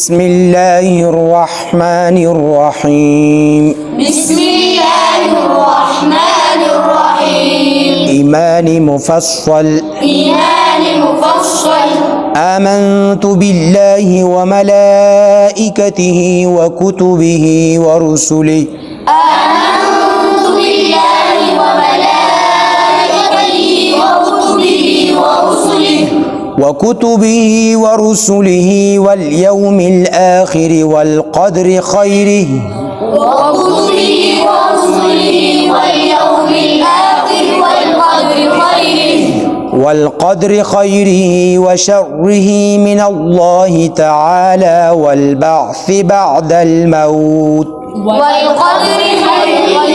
بسم الله الرحمن الرحيم. بسم الله الرحمن الرحيم. إيمان مفصل. إيمان مفصل. آمنت بالله وملائكته وكتبه ورسله. آمنت بالله وملائكته وكتبه ورسله واليوم الآخر والقدر خيره وشره من الله تعالى والبعث بعد الموت. والقدر خيره